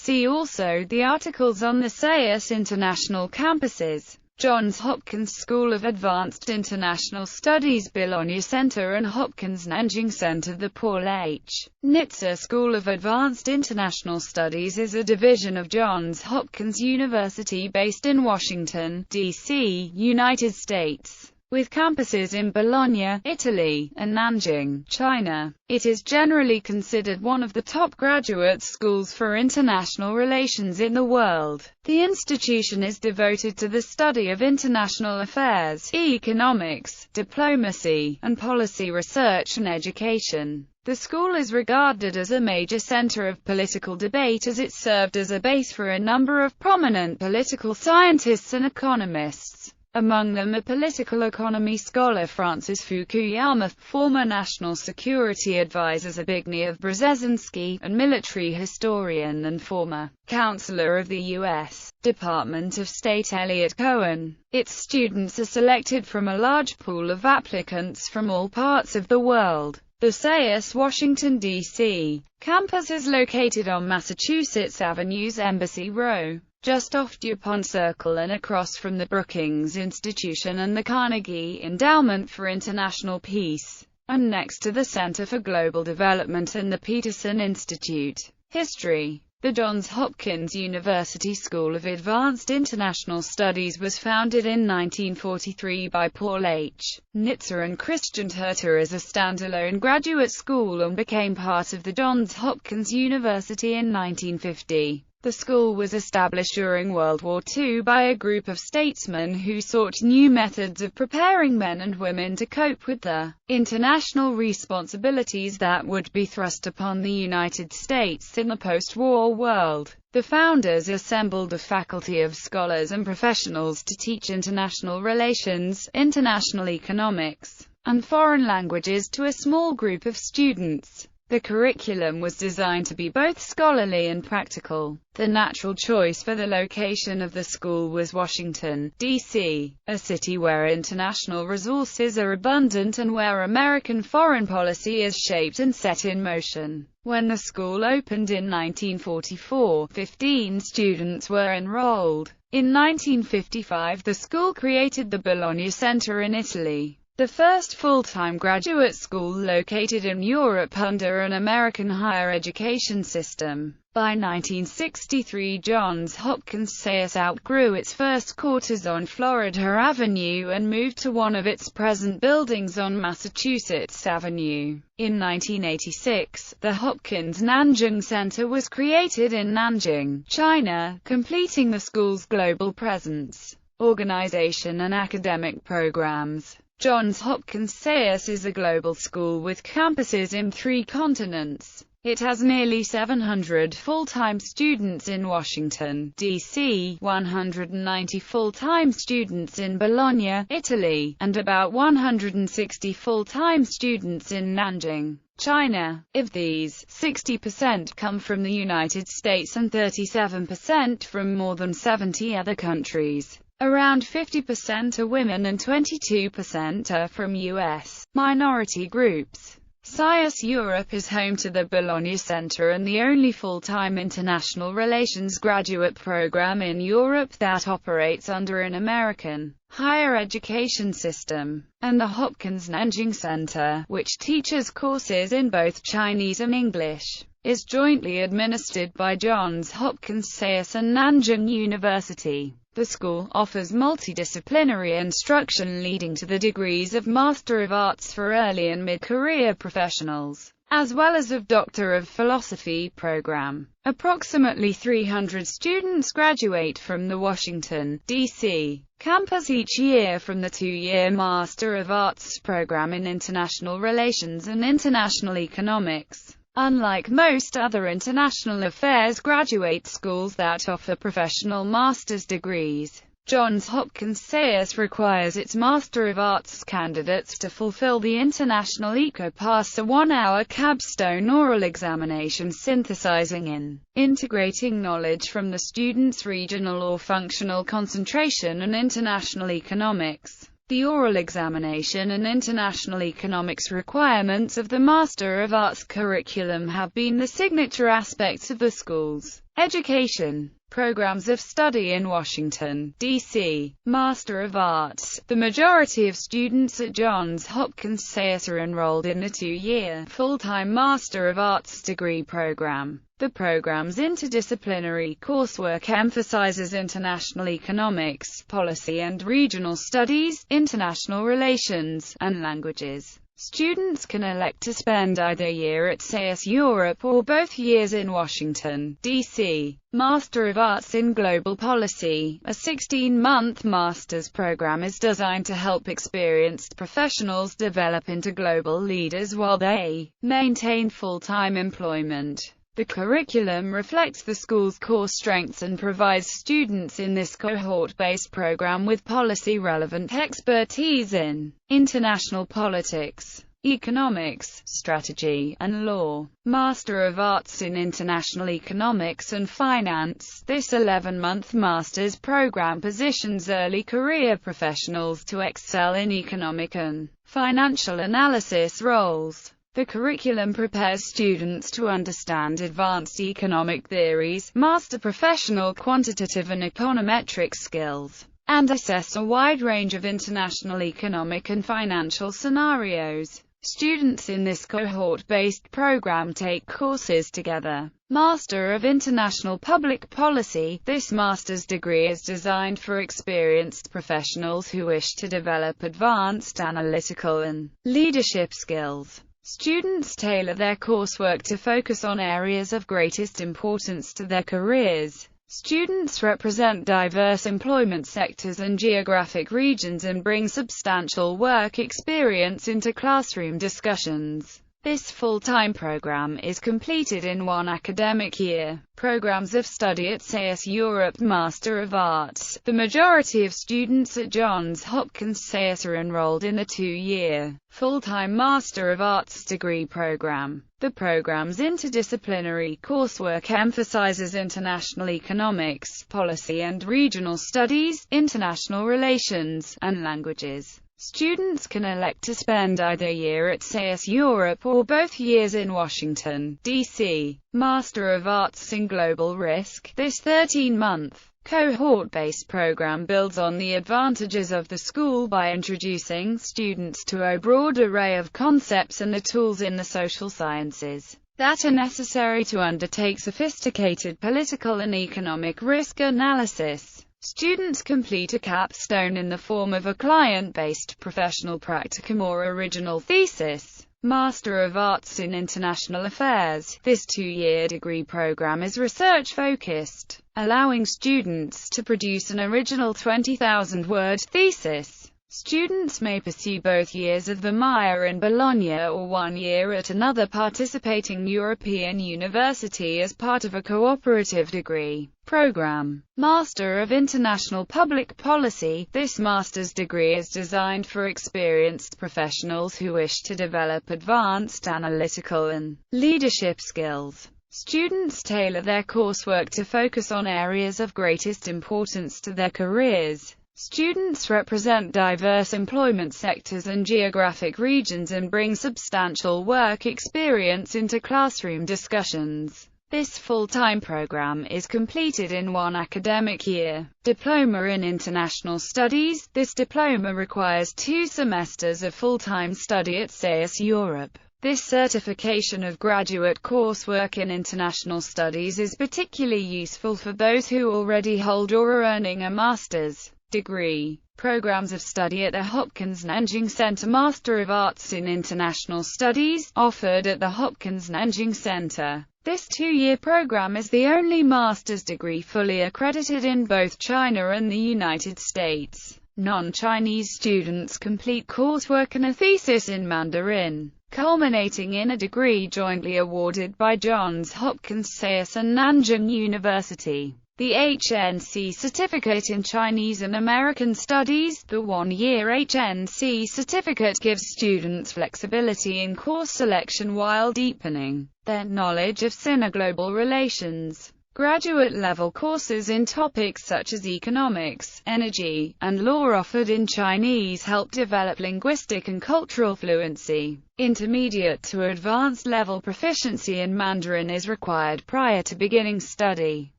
See also the articles on the SAIS international campuses. Johns Hopkins School of Advanced International Studies Bologna Center and Hopkins Nanjing Center. The Paul H. Nitze School of Advanced International Studies is a division of Johns Hopkins University based in Washington, D.C., United States, with campuses in Bologna, Italy, and Nanjing, China. It is generally considered one of the top graduate schools for international relations in the world. The institution is devoted to the study of international affairs, economics, diplomacy, and policy research and education. The school is regarded as a major center of political debate as it served as a base for a number of prominent political scientists and economists. Among them are political economy scholar Francis Fukuyama, former national security advisor Zbigniew Brzezinski, and military historian and former counselor of the U.S. Department of State Elliot Cohen. Its students are selected from a large pool of applicants from all parts of the world. The SAIS Washington, D.C. campus is located on Massachusetts Avenue's Embassy Row, just off DuPont Circle and across from the Brookings Institution and the Carnegie Endowment for International Peace, and next to the Center for Global Development and the Peterson Institute. History. The Johns Hopkins University School of Advanced International Studies was founded in 1943 by Paul H. Nitze and Christian Herter as a standalone graduate school and became part of the Johns Hopkins University in 1950. The school was established during World War II by a group of statesmen who sought new methods of preparing men and women to cope with the international responsibilities that would be thrust upon the United States in the post-war world. The founders assembled a faculty of scholars and professionals to teach international relations, international economics, and foreign languages to a small group of students. The curriculum was designed to be both scholarly and practical. The natural choice for the location of the school was Washington, D.C., a city where international resources are abundant and where American foreign policy is shaped and set in motion. When the school opened in 1944, 15 students were enrolled. In 1955, the school created the Bologna Center in Italy, the first full-time graduate school located in Europe under an American higher education system. By 1963, Johns Hopkins SAIS outgrew its first quarters on Florida Avenue and moved to one of its present buildings on Massachusetts Avenue. In 1986, the Hopkins Nanjing Center was created in Nanjing, China, completing the school's global presence, organization and academic programs. Johns Hopkins SAIS is a global school with campuses in 3 continents. It has nearly 700 full-time students in Washington, D.C., 190 full-time students in Bologna, Italy, and about 160 full-time students in Nanjing, China. Of these, 60% come from the United States and 37% from more than 70 other countries. Around 50% are women and 22% are from U.S. minority groups. SAIS Europe is home to the Bologna Center and the only full-time international relations graduate program in Europe that operates under an American higher education system. And the Hopkins Nanjing Center, which teaches courses in both Chinese and English, is jointly administered by Johns Hopkins SAIS and Nanjing University. The school offers multidisciplinary instruction leading to the degrees of Master of Arts for early and mid-career professionals, as well as of Doctor of Philosophy program. Approximately 300 students graduate from the Washington, D.C. campus each year from the 2-year Master of Arts program in International Relations and International Economics. Unlike most other international affairs graduate schools that offer professional master's degrees, Johns Hopkins SAIS requires its Master of Arts candidates to fulfill the International ECO-Pass, a 1-hour capstone oral examination synthesizing and integrating knowledge from the student's regional or functional concentration and international economics. The oral examination and international economics requirements of the Master of Arts curriculum have been the signature aspects of the school's Education. Programs of study in Washington, D.C. Master of Arts. The majority of students at Johns Hopkins SAIS are enrolled in the 2-year, full-time Master of Arts degree program. The program's interdisciplinary coursework emphasizes international economics, policy and regional studies, international relations, and languages. Students can elect to spend either a year at SAIS Europe or both years in Washington, D.C. Master of Arts in Global Policy. A 16-month master's program is designed to help experienced professionals develop into global leaders while they maintain full-time employment. The curriculum reflects the school's core strengths and provides students in this cohort-based program with policy-relevant expertise in international politics, economics, strategy, and law. Master of Arts in International Economics and Finance. This 11-month master's program positions early career professionals to excel in economic and financial analysis roles. The curriculum prepares students to understand advanced economic theories, master professional quantitative and econometric skills, and assess a wide range of international economic and financial scenarios. Students in this cohort-based program take courses together. Master of International Public Policy. This master's degree is designed for experienced professionals who wish to develop advanced analytical and leadership skills. Students tailor their coursework to focus on areas of greatest importance to their careers. Students represent diverse employment sectors and geographic regions and bring substantial work experience into classroom discussions. This full-time program is completed in 1 academic year. Programs of study at SAIS Europe. Master of Arts. The majority of students at Johns Hopkins SAIS are enrolled in the 2-year, full-time Master of Arts degree program. The program's interdisciplinary coursework emphasizes international economics, policy and regional studies, international relations, and languages. Students can elect to spend either a year at SAIS Europe or both years in Washington, D.C. Master of Arts in Global Risk. This 13-month, cohort-based program builds on the advantages of the school by introducing students to a broad array of concepts and the tools in the social sciences that are necessary to undertake sophisticated political and economic risk analysis. Students complete a capstone in the form of a client-based professional practicum or original thesis. Master of Arts in International Affairs. This 2-year degree program is research-focused, allowing students to produce an original 20,000-word thesis. Students may pursue both years of the MIA in Bologna or 1 year at another participating European university as part of a cooperative degree program. Master of International Public Policy. This master's degree is designed for experienced professionals who wish to develop advanced analytical and leadership skills. Students tailor their coursework to focus on areas of greatest importance to their careers. Students represent diverse employment sectors and geographic regions and bring substantial work experience into classroom discussions. This full-time program is completed in 1 academic year. Diploma in International Studies. This diploma requires 2 semesters of full-time study at SAIS Europe. This certification of graduate coursework in international studies is particularly useful for those who already hold or are earning a master's degree. Programs of study at the Hopkins Nanjing Center. Master of Arts in International Studies, offered at the Hopkins Nanjing Center. This 2-year program is the only master's degree fully accredited in both China and the United States. Non-Chinese students complete coursework and a thesis in Mandarin, culminating in a degree jointly awarded by Johns Hopkins SAIS and Nanjing University. The HNC Certificate in Chinese and American Studies. The 1-year HNC certificate gives students flexibility in course selection while deepening their knowledge of Sino-global relations. Graduate-level courses in topics such as economics, energy, and law offered in Chinese help develop linguistic and cultural fluency. Intermediate to advanced level proficiency in Mandarin is required prior to beginning study.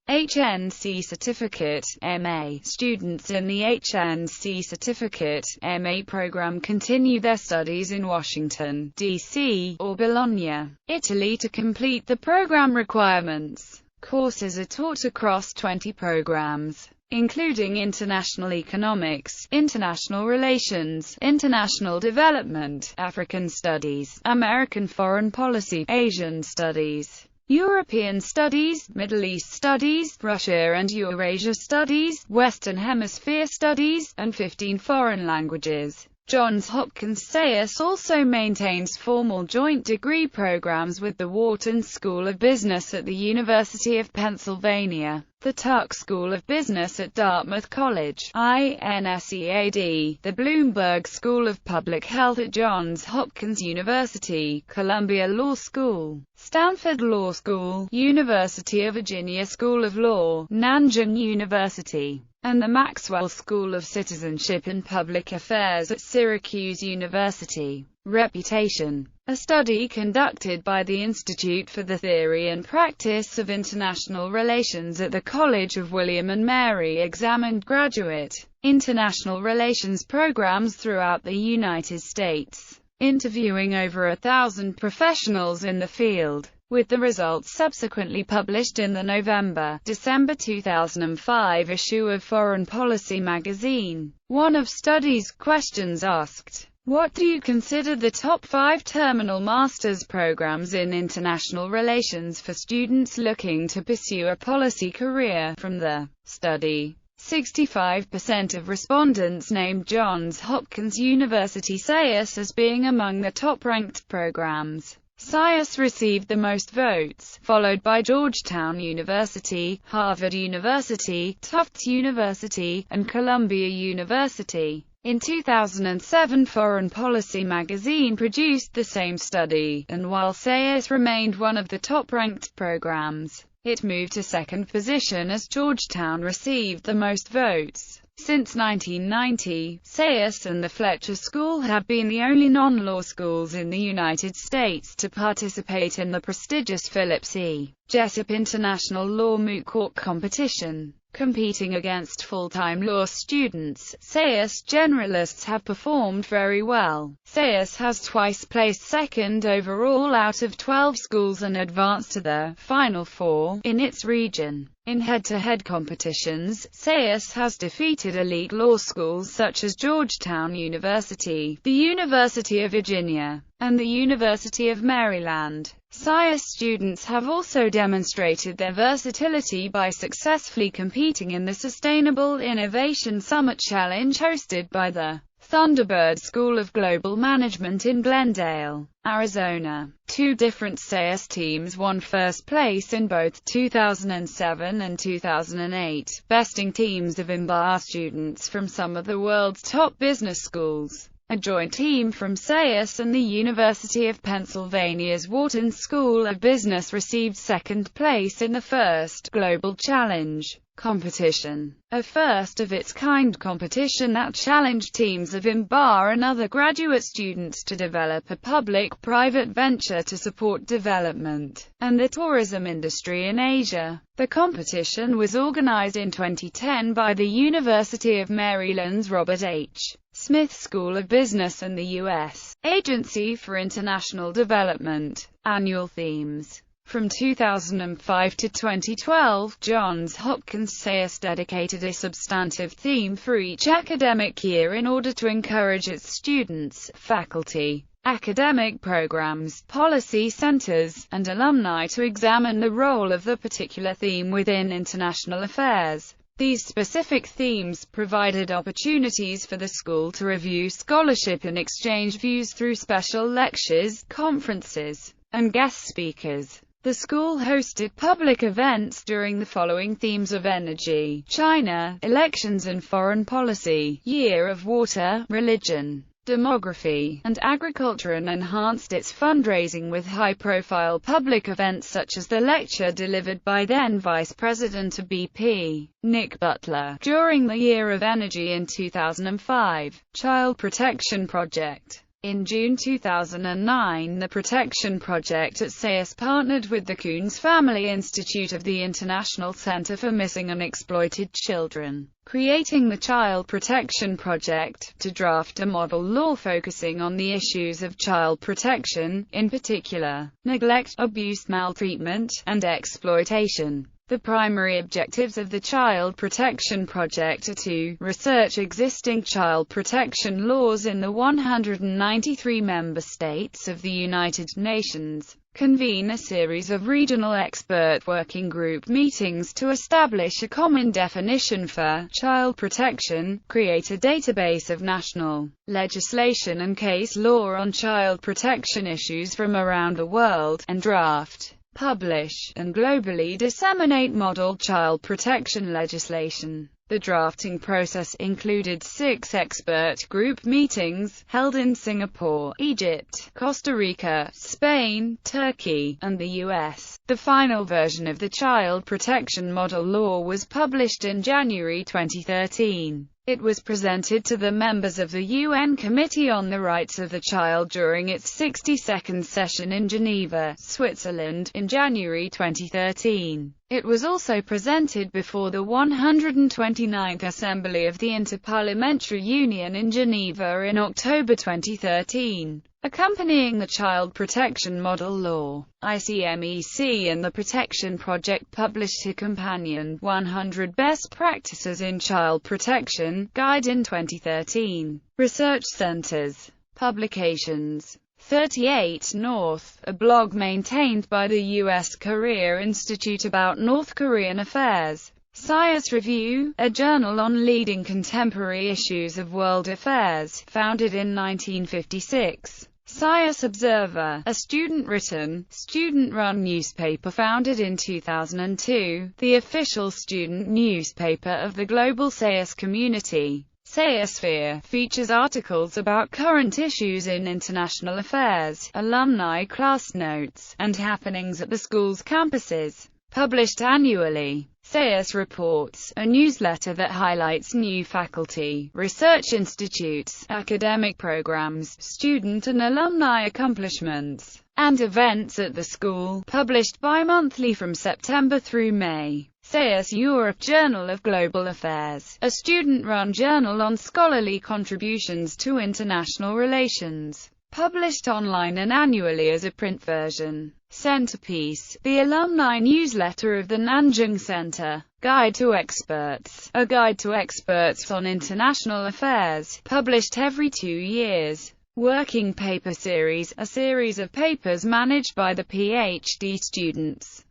HNC Certificate, MA. Students in the HNC Certificate, MA program continue their studies in Washington, D.C., or Bologna, Italy to complete the program requirements. Courses are taught across 20 programs, including international economics, international relations, international development, African studies, American foreign policy, Asian studies, European studies, Middle East studies, Russia and Eurasia studies, Western Hemisphere studies, and 15 foreign languages. Johns Hopkins SAIS also maintains formal joint degree programs with the Wharton School of Business at the University of Pennsylvania, the Tuck School of Business at Dartmouth College, INSEAD, the Bloomberg School of Public Health at Johns Hopkins University, Columbia Law School, Stanford Law School, University of Virginia School of Law, Nanjing University, and the Maxwell School of Citizenship and Public Affairs at Syracuse University. Reputation. A study conducted by the Institute for the Theory and Practice of International Relations at the College of William and Mary examined graduate international relations programs throughout the United States, interviewing over 1,000 professionals in the field, with the results subsequently published in the November-December 2005 issue of Foreign Policy magazine. One of study's questions asked, "What do you consider the top 5 terminal master's programs in international relations for students looking to pursue a policy career?" From the study, 65% of respondents named Johns Hopkins University SAIS as being among the top-ranked programs. SAIS received the most votes, followed by Georgetown University, Harvard University, Tufts University, and Columbia University. In 2007, Foreign Policy magazine produced the same study, and while SAIS remained one of the top-ranked programs, it moved to second position as Georgetown received the most votes. Since 1990, SAIS and the Fletcher School have been the only non-law schools in the United States to participate in the prestigious Phillips E. Jessup International Law Moot Court competition. Competing against full-time law students, SAIS generalists have performed very well. SAIS has twice placed second overall out of 12 schools and advanced to the Final Four in its region. In head-to-head competitions, SAIS has defeated elite law schools such as Georgetown University, the University of Virginia, and the University of Maryland. SAIS students have also demonstrated their versatility by successfully competing in the Sustainable Innovation Summit Challenge hosted by the Thunderbird School of Global Management in Glendale, Arizona. 2 different SAIS teams won first place in both 2007 and 2008, besting teams of MBA students from some of the world's top business schools. A joint team from SAIS and the University of Pennsylvania's Wharton School of Business received second place in the first Global Challenge competition, a first-of-its-kind competition that challenged teams of MBA and other graduate students to develop a public-private venture to support development and the tourism industry in Asia. The competition was organized in 2010 by the University of Maryland's Robert H. Smith School of Business and the U.S. Agency for International Development. Annual themes. From 2005 to 2012, Johns Hopkins SAIS dedicated a substantive theme for each academic year in order to encourage its students, faculty, academic programs, policy centers, and alumni to examine the role of the particular theme within international affairs. These specific themes provided opportunities for the school to review scholarship and exchange views through special lectures, conferences, and guest speakers. The school hosted public events during the following themes of energy, China, elections and foreign policy, year of water, religion, demography, and agriculture, and enhanced its fundraising with high-profile public events such as the lecture delivered by then Vice President of BP, Nick Butler, during the Year of Energy in 2005. Child Protection Project. In June 2009, the Protection Project at SAES partnered with the Coons Family Institute of the International Center for Missing and Exploited Children, creating the Child Protection Project, to draft a model law focusing on the issues of child protection, in particular, neglect, abuse, maltreatment, and exploitation. The primary objectives of the Child Protection Project are to research existing child protection laws in the 193 member states of the United Nations, convene a series of regional expert working group meetings to establish a common definition for child protection, create a database of national legislation and case law on child protection issues from around the world, and draft, publish, and globally disseminate model child protection legislation. The drafting process included 6 expert group meetings, held in Singapore, Egypt, Costa Rica, Spain, Turkey, and the US. The final version of the Child Protection Model Law was published in January 2013. It was presented to the members of the UN Committee on the Rights of the Child during its 62nd session in Geneva, Switzerland, in January 2013. It was also presented before the 129th Assembly of the Interparliamentary Union in Geneva in October 2013. Accompanying the Child Protection Model Law, ICMEC and the Protection Project published a companion 100 Best Practices in Child Protection guide in 2013. Research Centers. Publications. 38 North, a blog maintained by the U.S. Career Institute about North Korean affairs. Science Review, a journal on leading contemporary issues of world affairs, founded in 1956. Science Observer, a student-written, student-run newspaper founded in 2002, the official student newspaper of the global SAES community. SAESphere features articles about current issues in international affairs, alumni class notes, and happenings at the school's campuses. Published annually. SAES Reports, a newsletter that highlights new faculty, research institutes, academic programs, student and alumni accomplishments, and events at the school, published bi-monthly from September through May. SAES Europe Journal of Global Affairs, a student-run journal on scholarly contributions to international relations. Published online and annually as a print version. Centerpiece, the alumni newsletter of the Nanjing Center. Guide to Experts, a guide to experts on international affairs, published every 2 years. Working Paper Series, a series of papers managed by the PhD students.